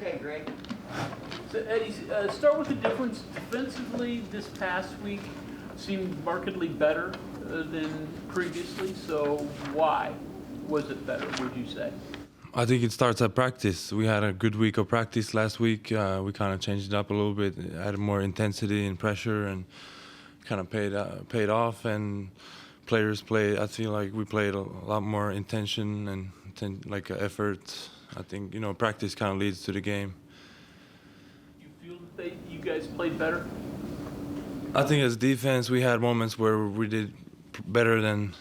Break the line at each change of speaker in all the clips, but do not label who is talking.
Okay, great.
So Eddie, start with the difference defensively. This past week seemed markedly better than previously. So why was it better, would you say?
I think it starts at practice. We had a good week of practice last week. We kind of changed it up a little bit, added more intensity and pressure, and kind of paid off. And players played. I feel like we played a lot more intention and effort. I think practice kind of leads to the game.
You feel that you guys played better?
I think as defense, we had moments where we did better than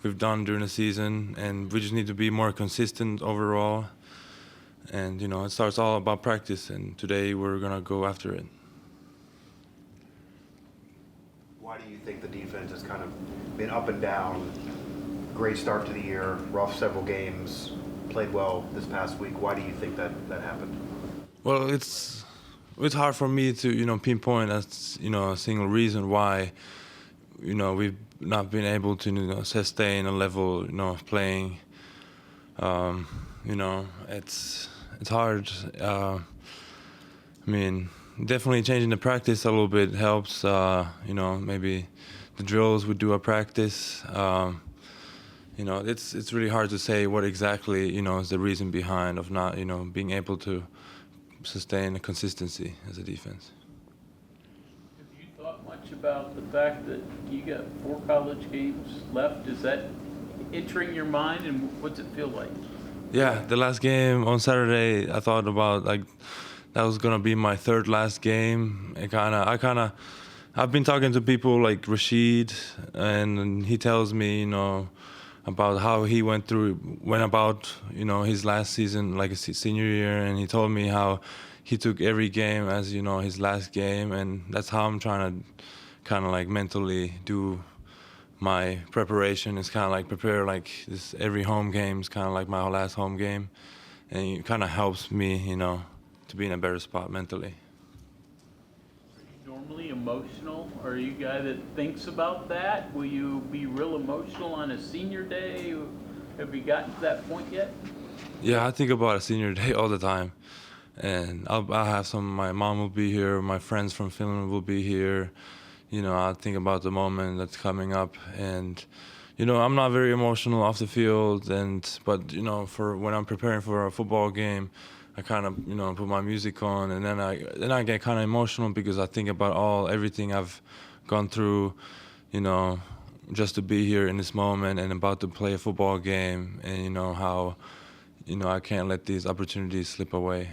we've done during the season, and we just need to be more consistent overall. And it starts all about practice, and today we're gonna go after it.
Why do you think the defense has kind of been up and down? Great start to the year, rough several games, played well this past week. Why do you think that happened?
Well, it's hard for me to pinpoint a single reason why we've not been able to sustain a level of playing. It's hard. Definitely changing the practice a little bit helps. Maybe the drills we do at practice. It's really hard to say what exactly is the reason behind of not being able to sustain a consistency as a defense.
Have you thought much about the fact that you got 4 college games left? Is that entering your mind, and what's it feel like?
Yeah, the last game on Saturday, I thought about that was gonna be my third last game. I've been talking to people like Rashid, and he tells me about how he went about his last season, like a senior year, and he told me how he took every game as his last game, and that's how I'm trying to kind of mentally do my preparation. Is kind of prepare this every home game is kind of like my last home game, and it kind of helps me to be in a better spot mentally.
Normally emotional? Are you a guy that thinks about that? Will you be real emotional on a senior day? Have you gotten to that point yet?
Yeah, I think about a senior day all the time, and I'll have my mom will be here, my friends from Finland will be here. I think about the moment that's coming up, and I'm not very emotional off the field, but for when I'm preparing for a football game, I kind of put my music on, and then I get kind of emotional because I think about everything I've gone through, just to be here in this moment and about to play a football game, and how I can't let these opportunities slip away.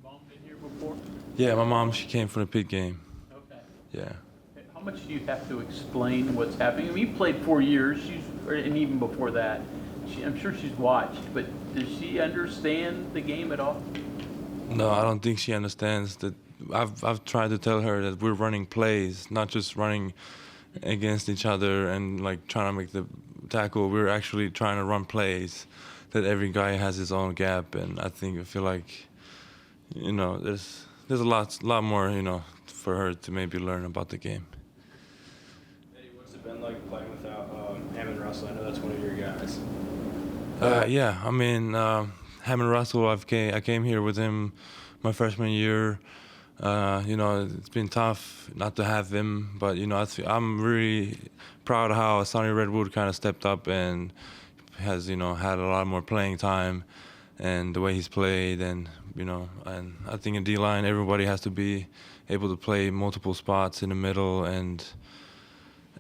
Mom been here before?
Yeah, my mom, she came for the pit game.
Okay.
Yeah.
How much do you have to explain what's happening? I mean, you played 4 years, and even before that. I'm sure she's watched, but does she understand the game at all?
No, I don't think she understands that. I've tried to tell her that we're running plays, not just running against each other and trying to make the tackle. We're actually trying to run plays, that every guy has his own gap, and I feel like there's a lot more for her to maybe learn about the game.
Eddie, what's it been like playing without Hammond Russell? I know that's one of your guys.
Yeah, Hammond Russell, I came here with him my freshman year. It's been tough not to have him, but I'm really proud of how Sonny Redwood kind of stepped up and has had a lot more playing time, and the way he's played, and and I think in D-line everybody has to be able to play multiple spots in the middle, and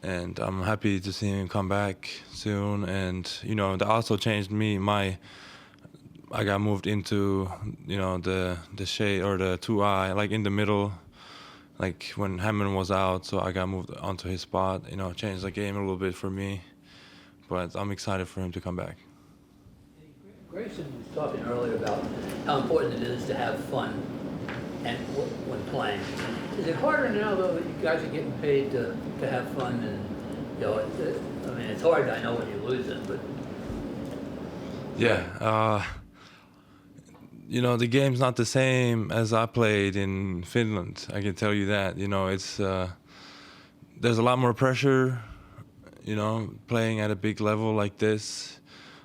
I'm happy to see him come back soon. And that also changed me. I got moved into the shade or the 2I, in the middle, when Hammond was out. So I got moved onto his spot. Changed the game a little bit for me, but I'm excited for him to come back.
Grayson was talking earlier about how important it is to have fun and when playing. Is it harder now, though, that you guys are getting paid to have fun? And it's hard, I know, when you're losing, but
yeah, the game's not the same as I played in Finland. I can tell you that. It's there's a lot more pressure. Playing at a big level like this.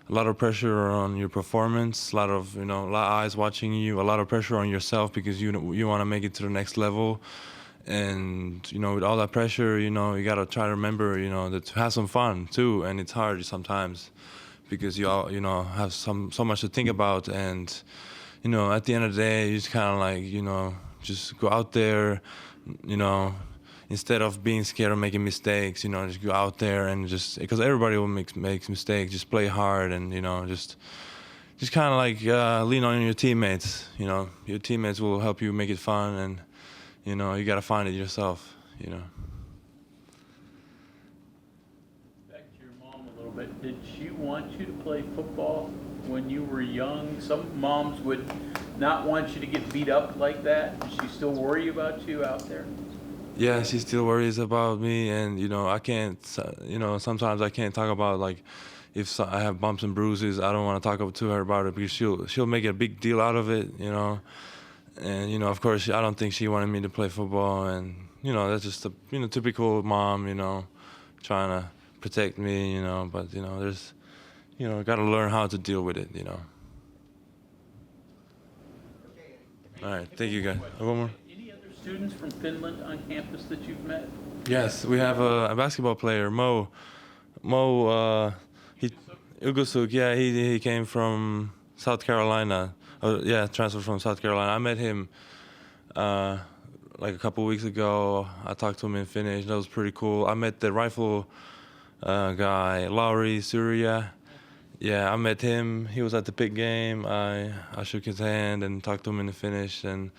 a lot of pressure on your performance, a lot of eyes watching you, a lot of pressure on yourself because you want to make it to the next level. And with all that pressure, you gotta try to remember, that to have some fun too. And it's hard sometimes because you have so much to think about. And at the end of the day, you just kind of like just go out there, instead of being scared of making mistakes, just go out there and just because everybody will make mistakes, just play hard and just kind of like lean on your teammates. Your teammates will help you make it fun and. You got to find it yourself,
Back to your mom a little bit. Did she want you to play football when you were young? Some moms would not want you to get beat up like that. Does she still worry about you out there?
Yeah, she still worries about me, and I can't. Sometimes I can't talk about like if I have bumps and bruises. I don't want to talk to her about it because she'll make a big deal out of it, And of course, I don't think she wanted me to play football, and that's just a typical mom, trying to protect me, But there's, got to learn how to deal with it, All right, thank you guys. One more.
Any other students from Finland on campus that you've met?
Yes, we have a basketball player, Mo. Ugusuk, yeah, he came from South Carolina. Transferred from South Carolina. I met him like a couple weeks ago. I talked to him in Finnish. That was pretty cool. I met the rifle guy, Lauri Surya. Yeah, I met him. He was at the big game. I shook his hand and talked to him in Finnish. And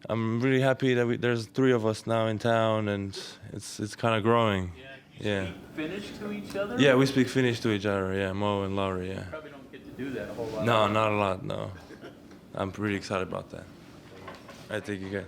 I'm really happy that there's 3 of us now in town, and it's kind of growing.
You speak Finnish to each other?
Yeah, we speak Finnish to each other. Yeah, Mo and Lauri. Yeah.
Probably don't get to do that a whole lot.
No, not a lot. No. I'm pretty excited about that. I thank you guys.